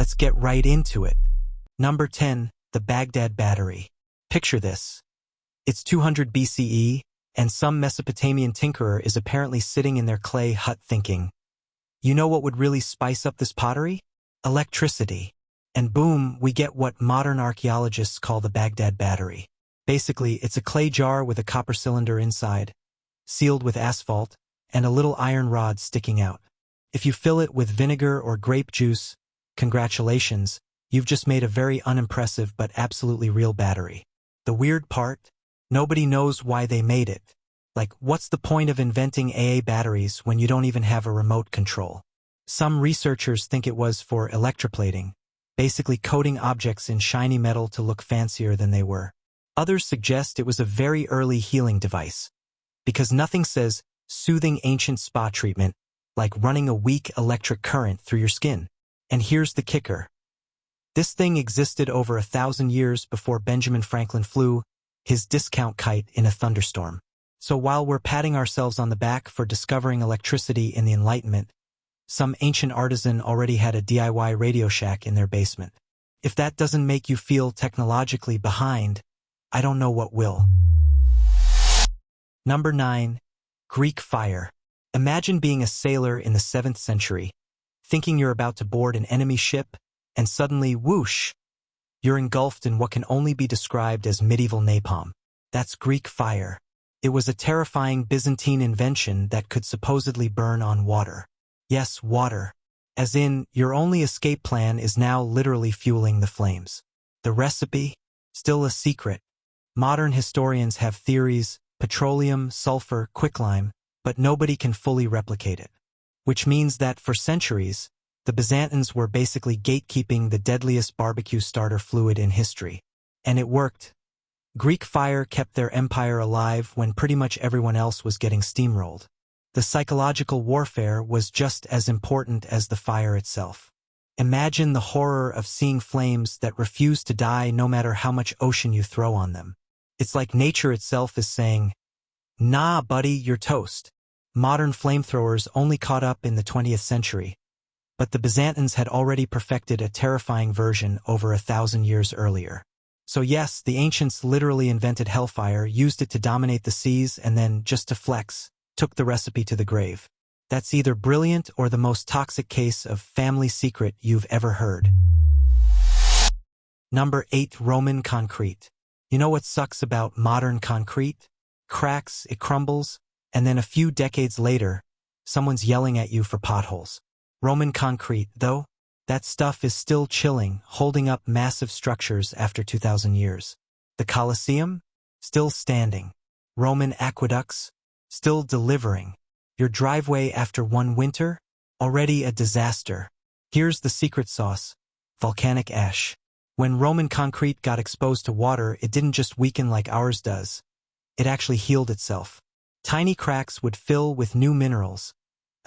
Let's get right into it. Number 10. The Baghdad Battery. Picture this. It's 200 BCE, and some Mesopotamian tinkerer is apparently sitting in their clay hut thinking, you know what would really spice up this pottery? Electricity. And boom, we get what modern archaeologists call the Baghdad Battery. Basically, it's a clay jar with a copper cylinder inside, sealed with asphalt, and a little iron rod sticking out. If you fill it with vinegar or grape juice, congratulations, you've just made a very unimpressive but absolutely real battery. The weird part? Nobody knows why they made it. Like, what's the point of inventing AA batteries when you don't even have a remote control? Some researchers think it was for electroplating, basically coating objects in shiny metal to look fancier than they were. Others suggest it was a very early healing device, because nothing says soothing ancient spa treatment like running a weak electric current through your skin. And here's the kicker. This thing existed over 1,000 years before Benjamin Franklin flew his discount kite in a thunderstorm. So while we're patting ourselves on the back for discovering electricity in the Enlightenment, some ancient artisan already had a DIY Radio Shack in their basement. If that doesn't make you feel technologically behind, I don't know what will. Number 9. Greek fire. Imagine being a sailor in the 7th century, thinking you're about to board an enemy ship, and suddenly, whoosh, you're engulfed in what can only be described as medieval napalm. That's Greek fire. It was a terrifying Byzantine invention that could supposedly burn on water. Yes, water. As in, your only escape plan is now literally fueling the flames. The recipe? Still a secret. Modern historians have theories, petroleum, sulfur, quicklime, but nobody can fully replicate it. Which means that for centuries, the Byzantines were basically gatekeeping the deadliest barbecue starter fluid in history. And it worked. Greek fire kept their empire alive when pretty much everyone else was getting steamrolled. The psychological warfare was just as important as the fire itself. Imagine the horror of seeing flames that refuse to die no matter how much ocean you throw on them. It's like nature itself is saying, nah, buddy, you're toast. Modern flamethrowers only caught up in the 20th century. But the Byzantines had already perfected a terrifying version over 1,000 years earlier. So yes, the ancients literally invented hellfire, used it to dominate the seas, and then, just to flex, took the recipe to the grave. That's either brilliant or the most toxic case of family secret you've ever heard. Number 8. Roman concrete. You know what sucks about modern concrete? Cracks, it crumbles, and then a few decades later, someone's yelling at you for potholes. Roman concrete, though, that stuff is still chilling, holding up massive structures after 2,000 years. The Colosseum? Still standing. Roman aqueducts? Still delivering. Your driveway after one winter? Already a disaster. Here's the secret sauce. Volcanic ash. When Roman concrete got exposed to water, it didn't just weaken like ours does. It actually healed itself. Tiny cracks would fill with new minerals,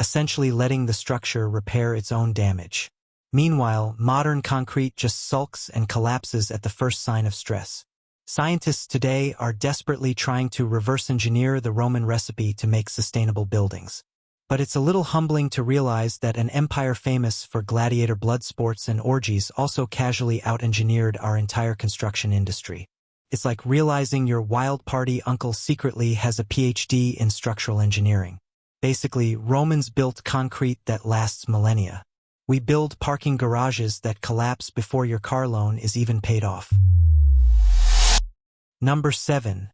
essentially letting the structure repair its own damage. Meanwhile, modern concrete just sulks and collapses at the first sign of stress. Scientists today are desperately trying to reverse engineer the Roman recipe to make sustainable buildings. But it's a little humbling to realize that an empire famous for gladiator blood sports and orgies also casually out-engineered our entire construction industry. It's like realizing your wild party uncle secretly has a PhD in structural engineering. Basically, Romans built concrete that lasts millennia. We build parking garages that collapse before your car loan is even paid off. Number 7.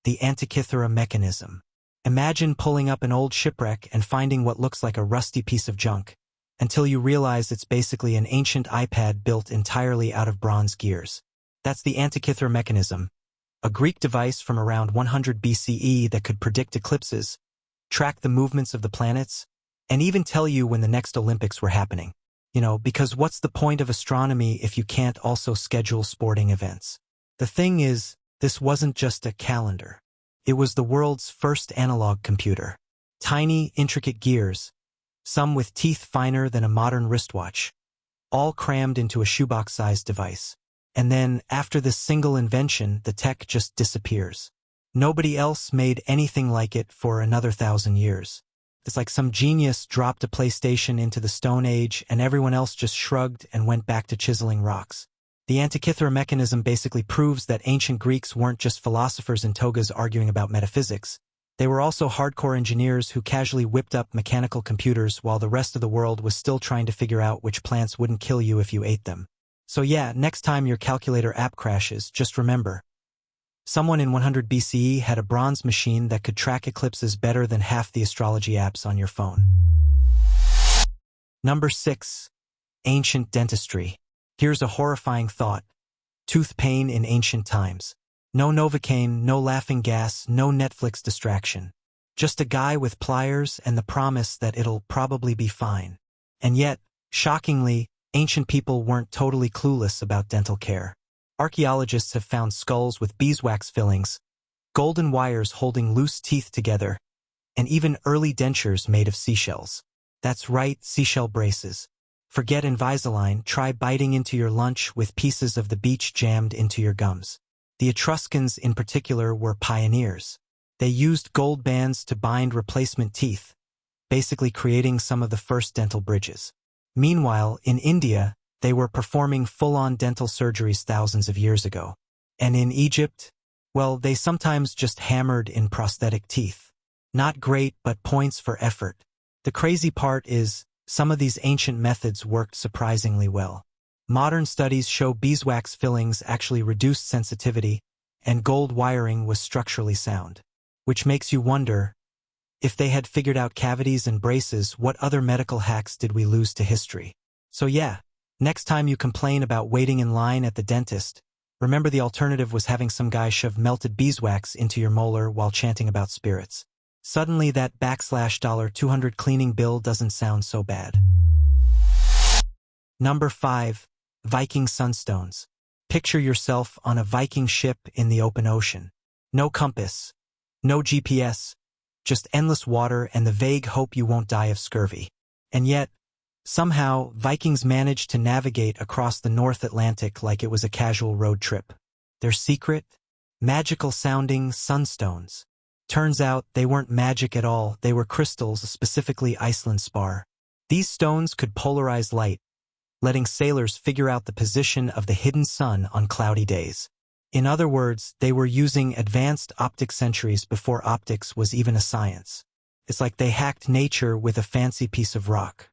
The Antikythera Mechanism. Imagine pulling up an old shipwreck and finding what looks like a rusty piece of junk, until you realize it's basically an ancient iPad built entirely out of bronze gears. That's the Antikythera Mechanism, a Greek device from around 100 BCE that could predict eclipses, track the movements of the planets, and even tell you when the next Olympics were happening. You know, because what's the point of astronomy if you can't also schedule sporting events? The thing is, this wasn't just a calendar. It was the world's first analog computer. Tiny, intricate gears, some with teeth finer than a modern wristwatch, all crammed into a shoebox-sized device. And then, after this single invention, the tech just disappears. Nobody else made anything like it for another 1,000 years. It's like some genius dropped a PlayStation into the Stone Age and everyone else just shrugged and went back to chiseling rocks. The Antikythera Mechanism basically proves that ancient Greeks weren't just philosophers in togas arguing about metaphysics. They were also hardcore engineers who casually whipped up mechanical computers while the rest of the world was still trying to figure out which plants wouldn't kill you if you ate them. So yeah, next time your calculator app crashes, just remember, someone in 100 BCE had a bronze machine that could track eclipses better than half the astrology apps on your phone. Number 6. Ancient dentistry. Here's a horrifying thought. Tooth pain in ancient times. No Novocaine, no laughing gas, no Netflix distraction. Just a guy with pliers and the promise that it'll probably be fine. And yet, shockingly, ancient people weren't totally clueless about dental care. Archaeologists have found skulls with beeswax fillings, golden wires holding loose teeth together, and even early dentures made of seashells. That's right, seashell braces. Forget Invisalign, try biting into your lunch with pieces of the beach jammed into your gums. The Etruscans in particular were pioneers. They used gold bands to bind replacement teeth, basically creating some of the first dental bridges. Meanwhile, in India, they were performing full-on dental surgeries thousands of years ago. And in Egypt, well, they sometimes just hammered in prosthetic teeth. Not great, but points for effort. The crazy part is, some of these ancient methods worked surprisingly well. Modern studies show beeswax fillings actually reduced sensitivity, and gold wiring was structurally sound. Which makes you wonder, if they had figured out cavities and braces, what other medical hacks did we lose to history? So yeah, next time you complain about waiting in line at the dentist, remember the alternative was having some guy shove melted beeswax into your molar while chanting about spirits. Suddenly that $200 cleaning bill doesn't sound so bad. Number 5. Viking Sunstones. Picture yourself on a Viking ship in the open ocean. No compass, no GPS, just endless water and the vague hope you won't die of scurvy. And yet, somehow, Vikings managed to navigate across the North Atlantic like it was a casual road trip. Their secret? Magical-sounding sunstones. Turns out they weren't magic at all, they were crystals, specifically Iceland spar. These stones could polarize light, letting sailors figure out the position of the hidden sun on cloudy days. In other words, they were using advanced optics centuries before optics was even a science. It's like they hacked nature with a fancy piece of rock.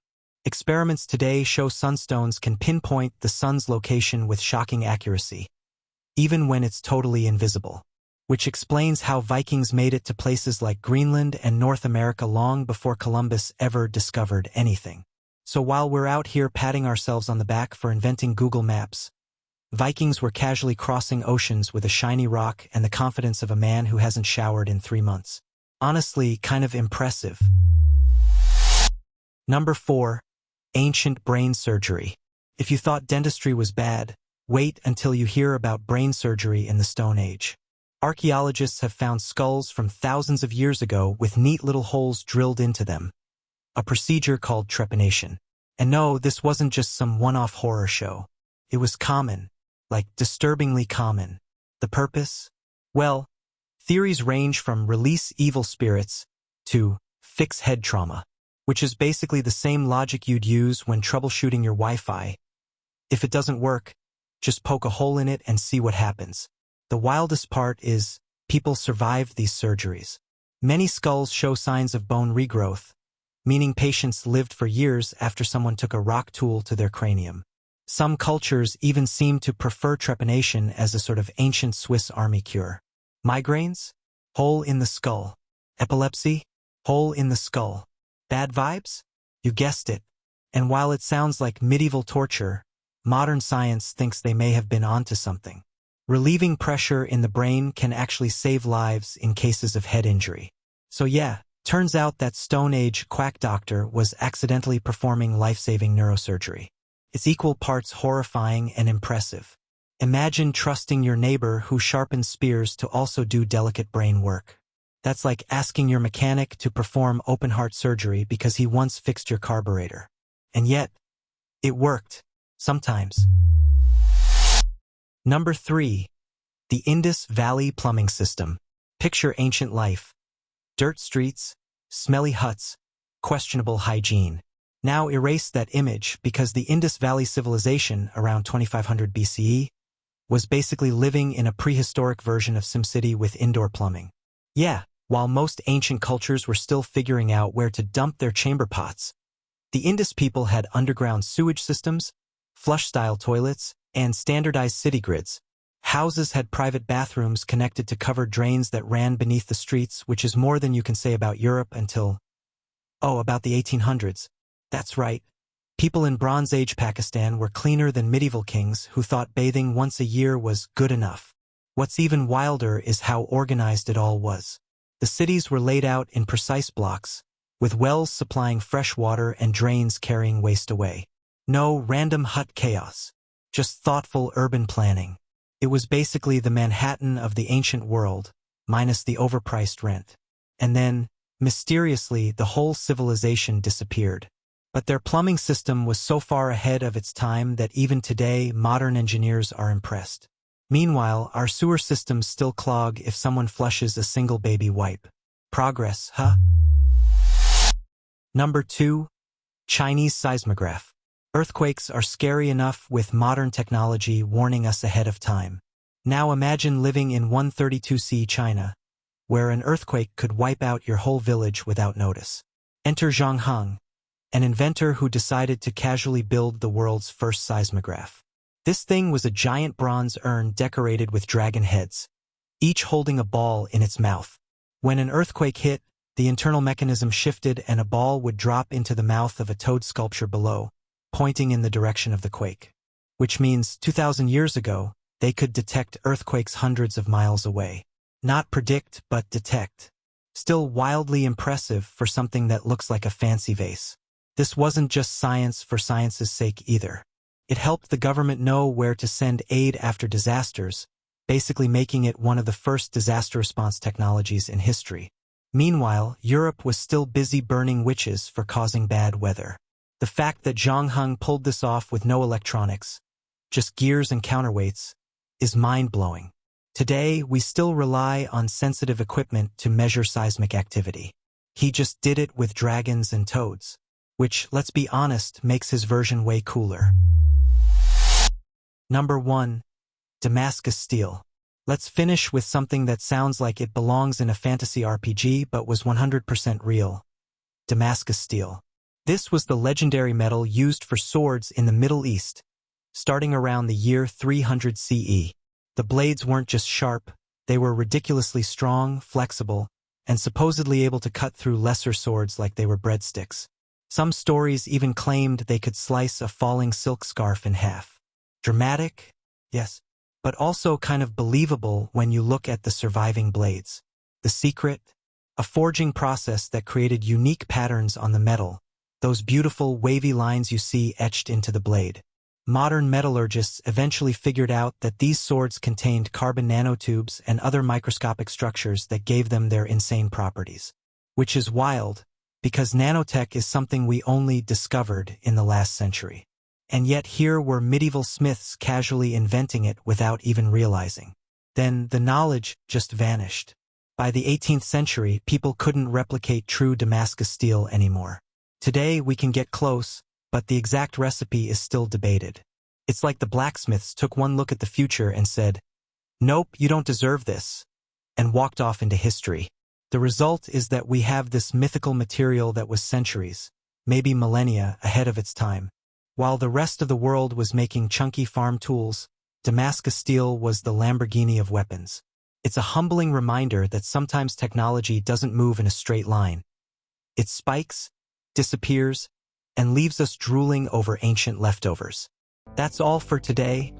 Experiments today show sunstones can pinpoint the sun's location with shocking accuracy, even when it's totally invisible. Which explains how Vikings made it to places like Greenland and North America long before Columbus ever discovered anything. So while we're out here patting ourselves on the back for inventing Google Maps, Vikings were casually crossing oceans with a shiny rock and the confidence of a man who hasn't showered in 3 months. Honestly, kind of impressive. Number 4. Ancient brain surgery. If you thought dentistry was bad, wait until you hear about brain surgery in the Stone Age. Archaeologists have found skulls from thousands of years ago with neat little holes drilled into them. A procedure called trepanation. And no, this wasn't just some one-off horror show. It was common, like disturbingly common. The purpose? Well, theories range from release evil spirits to fix head trauma, which is basically the same logic you'd use when troubleshooting your Wi-Fi. If it doesn't work, just poke a hole in it and see what happens. The wildest part is, people survived these surgeries. Many skulls show signs of bone regrowth, meaning patients lived for years after someone took a rock tool to their cranium. Some cultures even seem to prefer trepanation as a sort of ancient Swiss army cure. Migraines? Hole in the skull. Epilepsy? Hole in the skull. Bad vibes? You guessed it. And while it sounds like medieval torture, modern science thinks they may have been onto something. Relieving pressure in the brain can actually save lives in cases of head injury. So yeah, turns out that Stone Age quack doctor was accidentally performing life-saving neurosurgery. It's equal parts horrifying and impressive. Imagine trusting your neighbor who sharpens spears to also do delicate brain work. That's like asking your mechanic to perform open-heart surgery because he once fixed your carburetor. And yet, it worked. Sometimes. Number 3. The Indus Valley Plumbing System. Picture ancient life. Dirt streets, smelly huts, questionable hygiene. Now erase that image because the Indus Valley civilization around 2500 BCE was basically living in a prehistoric version of SimCity with indoor plumbing. Yeah, while most ancient cultures were still figuring out where to dump their chamber pots, the Indus people had underground sewage systems, flush-style toilets, and standardized city grids. Houses had private bathrooms connected to covered drains that ran beneath the streets, which is more than you can say about Europe until, about the 1800s. That's right. People in Bronze Age Pakistan were cleaner than medieval kings who thought bathing once a year was good enough. What's even wilder is how organized it all was. The cities were laid out in precise blocks, with wells supplying fresh water and drains carrying waste away. No random hut chaos, just thoughtful urban planning. It was basically the Manhattan of the ancient world, minus the overpriced rent. And then, mysteriously, the whole civilization disappeared. But their plumbing system was so far ahead of its time that even today, modern engineers are impressed. Meanwhile, our sewer systems still clog if someone flushes a single baby wipe. Progress, huh? Number 2. Chinese Seismograph. Earthquakes are scary enough with modern technology warning us ahead of time. Now imagine living in 132C China, where an earthquake could wipe out your whole village without notice. Enter Zhang Heng, an inventor who decided to casually build the world's first seismograph. This thing was a giant bronze urn decorated with dragon heads, each holding a ball in its mouth. When an earthquake hit, the internal mechanism shifted and a ball would drop into the mouth of a toad sculpture below, pointing in the direction of the quake. Which means 2,000 years ago, they could detect earthquakes hundreds of miles away. Not predict, but detect. Still wildly impressive for something that looks like a fancy vase. This wasn't just science for science's sake either. It helped the government know where to send aid after disasters, basically making it one of the first disaster response technologies in history. Meanwhile, Europe was still busy burning witches for causing bad weather. The fact that Zhang Heng pulled this off with no electronics, just gears and counterweights, is mind-blowing. Today, we still rely on sensitive equipment to measure seismic activity. He just did it with dragons and toads, which, let's be honest, makes his version way cooler. Number 1. Damascus Steel. Let's finish with something that sounds like it belongs in a fantasy RPG but was 100% real. Damascus Steel. This was the legendary metal used for swords in the Middle East, starting around the year 300 CE. The blades weren't just sharp, they were ridiculously strong, flexible, and supposedly able to cut through lesser swords like they were breadsticks. Some stories even claimed they could slice a falling silk scarf in half. Dramatic? Yes. But also kind of believable when you look at the surviving blades. The secret? A forging process that created unique patterns on the metal, those beautiful wavy lines you see etched into the blade. Modern metallurgists eventually figured out that these swords contained carbon nanotubes and other microscopic structures that gave them their insane properties. Which is wild, because nanotech is something we only discovered in the last century. And yet here were medieval smiths casually inventing it without even realizing. Then the knowledge just vanished. By the 18th century, people couldn't replicate true Damascus steel anymore. Today we can get close, but the exact recipe is still debated. It's like the blacksmiths took one look at the future and said, "Nope, you don't deserve this," and walked off into history. The result is that we have this mythical material that was centuries, maybe millennia, ahead of its time. While the rest of the world was making chunky farm tools, Damascus Steel was the Lamborghini of weapons. It's a humbling reminder that sometimes technology doesn't move in a straight line. It spikes, disappears, and leaves us drooling over ancient leftovers. That's all for today.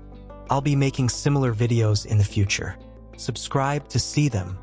I'll be making similar videos in the future. Subscribe to see them.